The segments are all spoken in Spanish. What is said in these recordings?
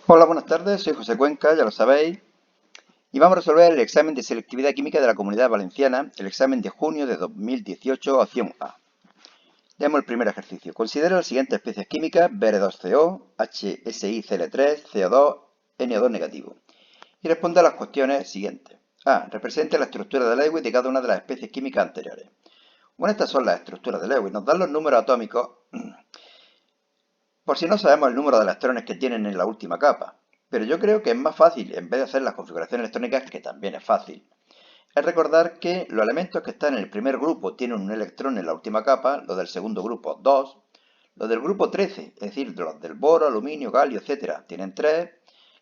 Hola, buenas tardes, soy José Cuenca, ya lo sabéis, y vamos a resolver el examen de selectividad química de la Comunidad Valenciana, el examen de junio de 2018, opción A. Leemos el primer ejercicio. Considera las siguientes especies químicas: Br2CO, HSiCl3, CO2, NO2 negativo. Y responde a las cuestiones siguientes. A. Representa la estructura de Lewis de cada una de las especies químicas anteriores. Bueno, estas son las estructuras de Lewis. Nos dan los números atómicos por si no sabemos el número de electrones que tienen en la última capa. Pero yo creo que es más fácil, en vez de hacer las configuraciones electrónicas, que también es fácil, es recordar que los elementos que están en el primer grupo tienen un electrón en la última capa, los del segundo grupo 2, los del grupo 13, es decir, los del boro, aluminio, galio, etc., tienen 3,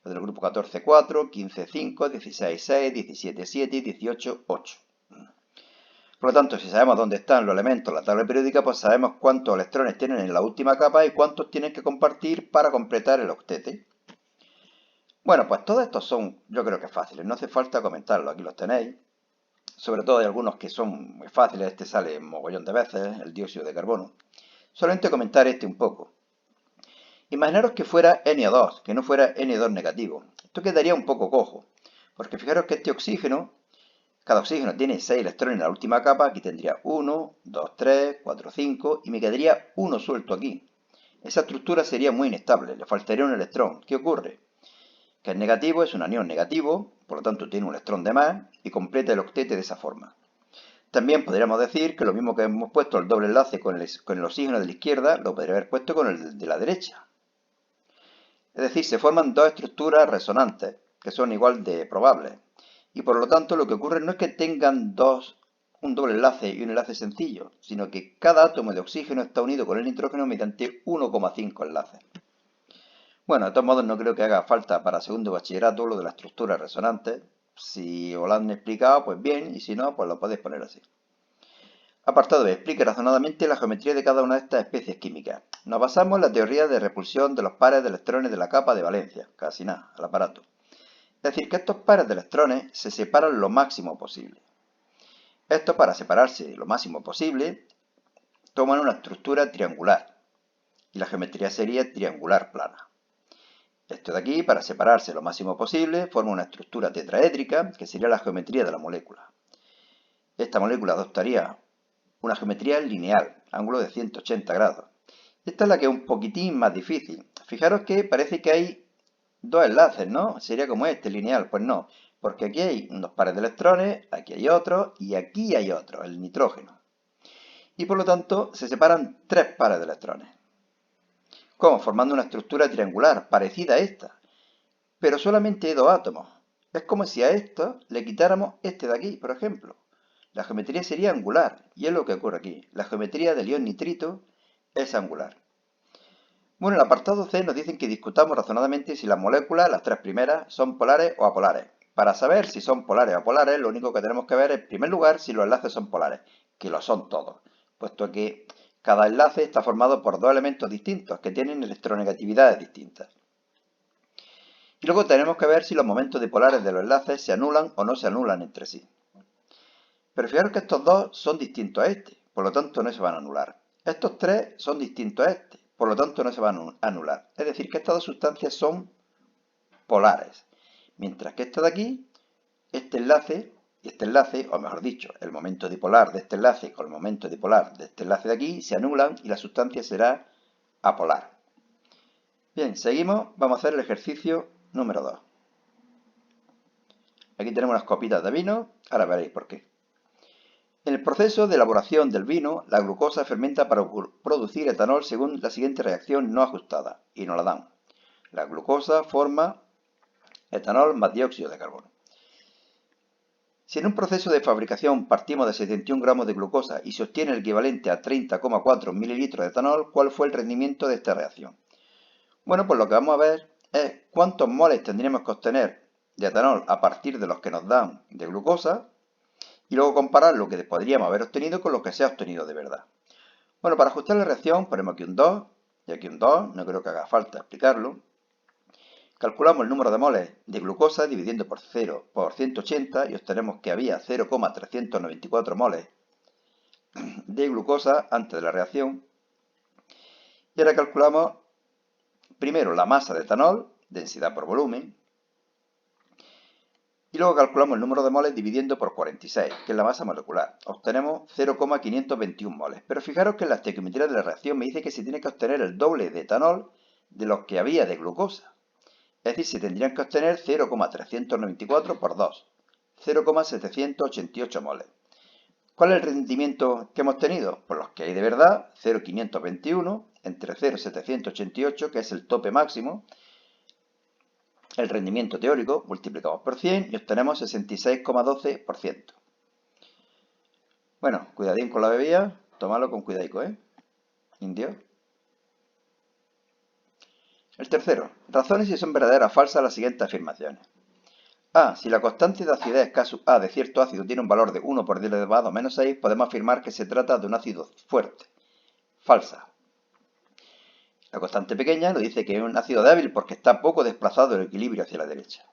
los del grupo 14, 4, 15, 5, 16, 6, 17, 7 y 18, 8. Por lo tanto, si sabemos dónde están los elementos en la tabla periódica, pues sabemos cuántos electrones tienen en la última capa y cuántos tienen que compartir para completar el octete. Bueno, pues todos estos son, yo creo que fáciles, no hace falta comentarlo, aquí los tenéis. Sobre todo hay algunos que son muy fáciles, este sale un mogollón de veces, el dióxido de carbono. Solamente comentar este un poco. Imaginaros que fuera NO2, que no fuera N2 negativo. Esto quedaría un poco cojo, porque fijaros que este oxígeno, cada oxígeno tiene 6 electrones en la última capa, aquí tendría 1, 2, 3, 4, 5 y me quedaría uno suelto aquí. Esa estructura sería muy inestable, le faltaría un electrón. ¿Qué ocurre? Que el negativo es un anión negativo, por lo tanto tiene un electrón de más y completa el octete de esa forma. También podríamos decir que lo mismo que hemos puesto el doble enlace con el oxígeno de la izquierda, lo podría haber puesto con el de la derecha. Es decir, se forman dos estructuras resonantes, que son igual de probables. Y por lo tanto lo que ocurre no es que tengan un doble enlace y un enlace sencillo, sino que cada átomo de oxígeno está unido con el nitrógeno mediante 1,5 enlaces. Bueno, de todos modos no creo que haga falta para segundo bachillerato lo de las estructuras resonantes. Si os lo han explicado, pues bien, y si no, pues lo podéis poner así. Apartado B. Explique razonadamente la geometría de cada una de estas especies químicas. Nos basamos en la teoría de repulsión de los pares de electrones de la capa de valencia. Casi nada, al aparato. Es decir, que estos pares de electrones se separan lo máximo posible. Esto, para separarse lo máximo posible, toman una estructura triangular. Y la geometría sería triangular plana. Esto de aquí, para separarse lo máximo posible, forma una estructura tetraédrica, que sería la geometría de la molécula. Esta molécula adoptaría una geometría lineal, ángulo de 180 grados. Esta es la que es un poquitín más difícil. Fijaros que parece que hay dos enlaces, ¿no? Sería como este, lineal. Pues no, porque aquí hay unos pares de electrones, aquí hay otro y aquí hay otro, el nitrógeno. Y por lo tanto se separan tres pares de electrones. ¿Cómo? Formando una estructura triangular, parecida a esta, pero solamente hay dos átomos. Es como si a esto le quitáramos este de aquí, por ejemplo. La geometría sería angular, y es lo que ocurre aquí. La geometría del ion nitrito es angular. Bueno, en el apartado C nos dicen que discutamos razonadamente si las moléculas, las tres primeras, son polares o apolares. Para saber si son polares o apolares, lo único que tenemos que ver es, en primer lugar, si los enlaces son polares, que lo son todos, puesto que cada enlace está formado por dos elementos distintos que tienen electronegatividades distintas. Y luego tenemos que ver si los momentos dipolares de los enlaces se anulan o no se anulan entre sí. Pero fijaros que estos dos son distintos a este, por lo tanto no se van a anular. Estos tres son distintos a este, por lo tanto no se van a anular. Es decir, que estas dos sustancias son polares. Mientras que esta de aquí, este enlace, o mejor dicho, el momento dipolar de este enlace con el momento dipolar de este enlace de aquí, se anulan y la sustancia será apolar. Bien, seguimos, vamos a hacer el ejercicio número 2. Aquí tenemos unas copitas de vino, ahora veréis por qué. En el proceso de elaboración del vino, la glucosa fermenta para producir etanol según la siguiente reacción no ajustada, y nos la dan. La glucosa forma etanol más dióxido de carbono. Si en un proceso de fabricación partimos de 71 gramos de glucosa y se obtiene el equivalente a 30,4 mililitros de etanol, ¿cuál fue el rendimiento de esta reacción? Bueno, pues lo que vamos a ver es cuántos moles tendríamos que obtener de etanol a partir de los que nos dan de glucosa, y luego comparar lo que podríamos haber obtenido con lo que se ha obtenido de verdad. Bueno, para ajustar la reacción ponemos aquí un 2 y aquí un 2, no creo que haga falta explicarlo. Calculamos el número de moles de glucosa dividiendo por 0 por 180 y obtenemos que había 0,394 moles de glucosa antes de la reacción. Y ahora calculamos primero la masa de etanol, densidad por volumen. Y luego calculamos el número de moles dividiendo por 46, que es la masa molecular. Obtenemos 0,521 moles. Pero fijaros que en la estequiometría de la reacción me dice que se tiene que obtener el doble de etanol de los que había de glucosa. Es decir, se tendrían que obtener 0,394 por 2, 0,788 moles. ¿Cuál es el rendimiento que hemos tenido? Pues los que hay de verdad, 0,521 entre 0,788, que es el tope máximo. El rendimiento teórico multiplicamos por 100 y obtenemos 66,12%. Bueno, cuidadín con la bebida, tomadlo con cuidadico, Indio. El tercero, razones si son verdaderas o falsas las siguientes afirmaciones. A. Si la constante de acidez caso A de cierto ácido tiene un valor de 1 por 10 elevado a menos 6, podemos afirmar que se trata de un ácido fuerte. Falsa. La constante pequeña nos dice que es un ácido débil porque está poco desplazado del equilibrio hacia la derecha.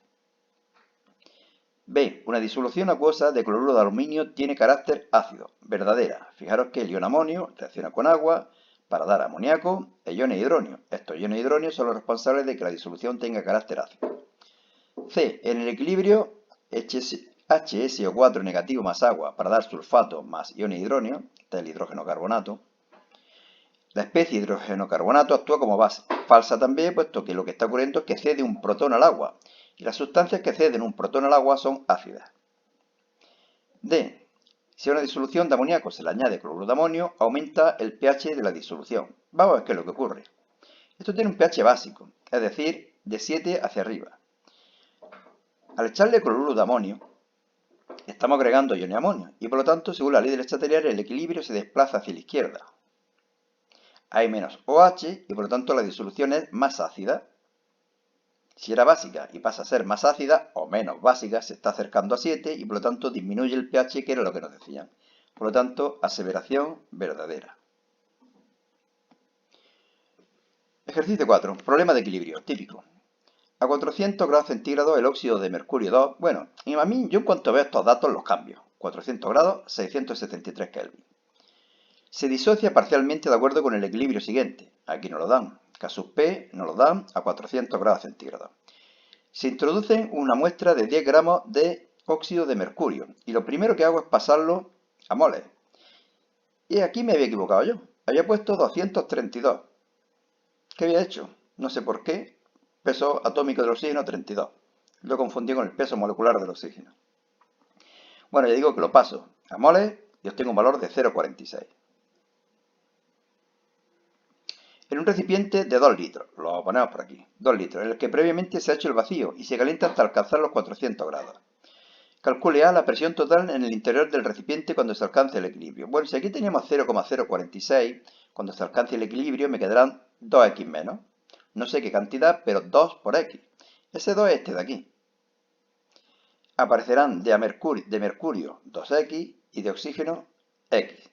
B. Una disolución acuosa de cloruro de aluminio tiene carácter ácido. Verdadera. Fijaros que el ion amonio reacciona con agua para dar amoníaco e iones hidronio. Estos iones hidronio son los responsables de que la disolución tenga carácter ácido. C. En el equilibrio HSO4 negativo más agua para dar sulfato más iones hidronio, este es el hidrógeno carbonato. La especie de hidrógeno carbonato actúa como base. Falsa también, puesto que lo que está ocurriendo es que cede un protón al agua. Y las sustancias que ceden un protón al agua son ácidas. D. Si a una disolución de amoníaco se le añade cloruro de amonio, aumenta el pH de la disolución. Vamos a ver qué es lo que ocurre. Esto tiene un pH básico, es decir, de 7 hacia arriba. Al echarle cloruro de amonio, estamos agregando iones de amonio, y por lo tanto, según la ley del Chateller, el equilibrio se desplaza hacia la izquierda. Hay menos OH y por lo tanto la disolución es más ácida. Si era básica y pasa a ser más ácida o menos básica, se está acercando a 7 y por lo tanto disminuye el pH, que era lo que nos decían. Por lo tanto, aseveración verdadera. Ejercicio 4. Problema de equilibrio, típico. A 400 grados centígrados el óxido de mercurio 2. Bueno, y a mí yo en cuanto veo estos datos los cambio. 400 grados, 673 Kelvin. Se disocia parcialmente de acuerdo con el equilibrio siguiente. Aquí nos lo dan. K sub P nos lo dan a 400 grados centígrados. Se introduce una muestra de 10 gramos de óxido de mercurio. Y lo primero que hago es pasarlo a moles. Y aquí me había equivocado yo. Había puesto 232. ¿Qué había hecho? No sé por qué. Peso atómico del oxígeno 32. Lo confundí con el peso molecular del oxígeno. Bueno, ya digo que lo paso a moles y obtengo un valor de 0,46. En un recipiente de 2 litros, lo ponemos por aquí, 2 litros, en el que previamente se ha hecho el vacío y se calienta hasta alcanzar los 400 grados. Calcule A la presión total en el interior del recipiente cuando se alcance el equilibrio. Bueno, si aquí teníamos 0,046, cuando se alcance el equilibrio me quedarán 2x menos. No sé qué cantidad, pero 2 por x. Ese 2 es este de aquí. Aparecerán de mercurio 2x y de oxígeno x.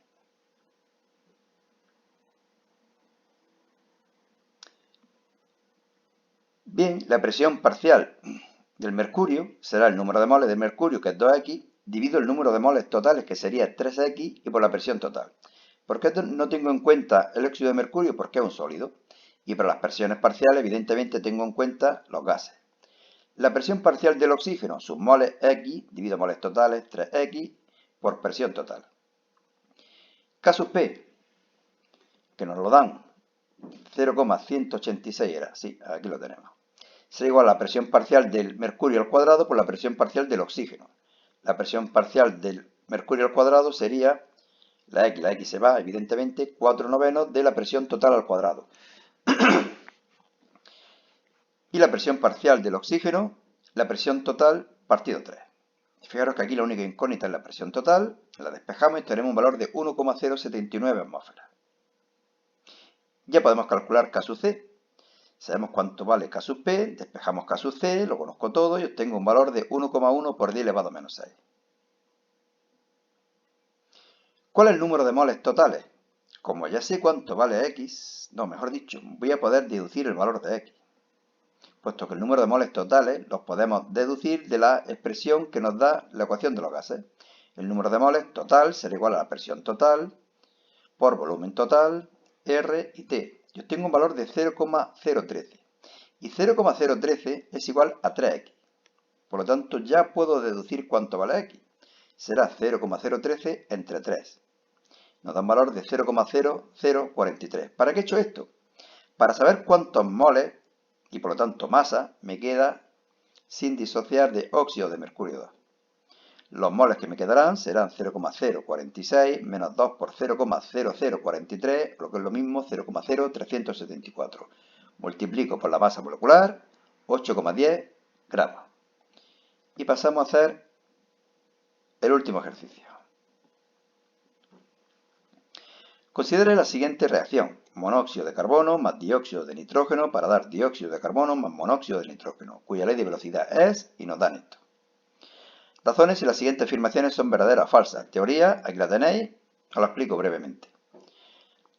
Bien, la presión parcial del mercurio será el número de moles de mercurio, que es 2x, dividido el número de moles totales, que sería 3x, y por la presión total. ¿Por qué no tengo en cuenta el óxido de mercurio? Porque es un sólido. Y para las presiones parciales, evidentemente, tengo en cuenta los gases. La presión parcial del oxígeno, sus moles x, dividido moles totales, 3x, por presión total. K sub P, que nos lo dan, 0,186 era, sí, aquí lo tenemos. Será igual a la presión parcial del mercurio al cuadrado por la presión parcial del oxígeno. La presión parcial del mercurio al cuadrado sería la X se va, evidentemente, 4 novenos de la presión total al cuadrado. Y la presión parcial del oxígeno, la presión total partido 3. Fijaros que aquí la única incógnita es la presión total, la despejamos y tenemos un valor de 1,079 atmósferas. Ya podemos calcular K sub C. Sabemos cuánto vale K sub P, despejamos K sub C, lo conozco todo y obtengo un valor de 1,1 por 10 elevado a menos 6. ¿Cuál es el número de moles totales? Como ya sé cuánto vale X, no, mejor dicho, voy a poder deducir el valor de X. Puesto que el número de moles totales los podemos deducir de la expresión que nos da la ecuación de los gases. El número de moles total será igual a la presión total por volumen total, R y T. Yo tengo un valor de 0,013. Y 0,013 es igual a 3x. Por lo tanto, ya puedo deducir cuánto vale x. Será 0,013 entre 3. Nos da un valor de 0,0043. ¿Para qué he hecho esto? Para saber cuántos moles, y por lo tanto masa, me queda sin disociar de óxido de mercurio 2. Los moles que me quedarán serán 0,046 menos 2 por 0,0043, lo que es lo mismo 0,0374. Multiplico por la masa molecular, 8,10 gramos. Y pasamos a hacer el último ejercicio. Considere la siguiente reacción: monóxido de carbono más dióxido de nitrógeno para dar dióxido de carbono más monóxido de nitrógeno, cuya ley de velocidad es, y nos dan esto. Razones si las siguientes afirmaciones son verdaderas o falsas. Teoría, aquí la tenéis, os la explico brevemente.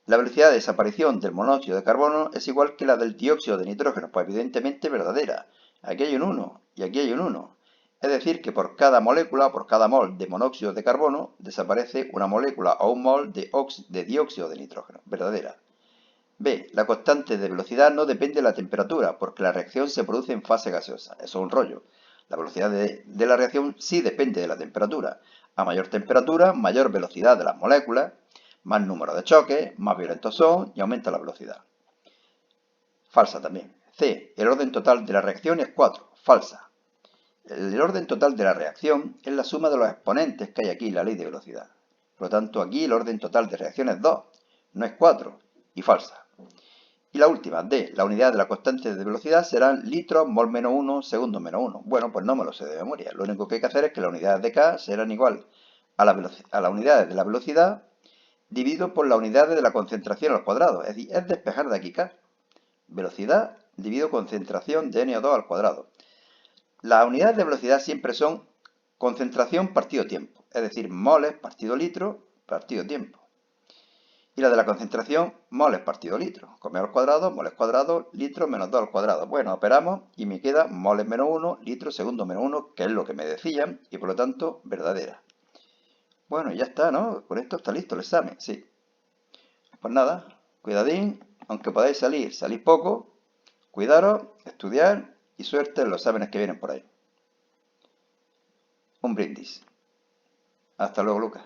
La velocidad de desaparición del monóxido de carbono es igual que la del dióxido de nitrógeno, pues evidentemente verdadera. Aquí hay un 1 y aquí hay un 1. Es decir, que por cada molécula, por cada mol de monóxido de carbono, desaparece una molécula o un mol de dióxido de nitrógeno, verdadera. B. La constante de velocidad no depende de la temperatura, porque la reacción se produce en fase gaseosa. Eso es un rollo. La velocidad de la reacción sí depende de la temperatura. A mayor temperatura, mayor velocidad de las moléculas, más número de choques, más violentos son y aumenta la velocidad. Falsa también. C. El orden total de la reacción es 4. Falsa. El orden total de la reacción es la suma de los exponentes que hay aquí en la ley de velocidad. Por lo tanto, aquí el orden total de reacción es 2, no es 4. Y falsa. Y la última, D. La unidad de la constante de velocidad serán litros, mol menos 1, segundo menos 1. Bueno, pues no me lo sé de memoria. Lo único que hay que hacer es que las unidades de K serán igual a las unidades de la velocidad dividido por las unidades de la concentración al cuadrado. Es decir, es despejar de aquí K. Velocidad dividido concentración de NO2 al cuadrado. Las unidades de velocidad siempre son concentración partido tiempo. Es decir, moles partido litro partido tiempo. Y la de la concentración, moles partido litro. Con al cuadrado, moles cuadrado, litro menos 2 al cuadrado. Bueno, operamos y me queda moles menos 1, litro segundo menos 1, que es lo que me decían, y por lo tanto, verdadera. Bueno, ya está, ¿no? Con esto está listo el examen, sí. Pues nada, cuidadín, aunque podáis salir, salís poco, cuidaros, estudiar y suerte en los exámenes que vienen por ahí. Un brindis. Hasta luego, Lucas.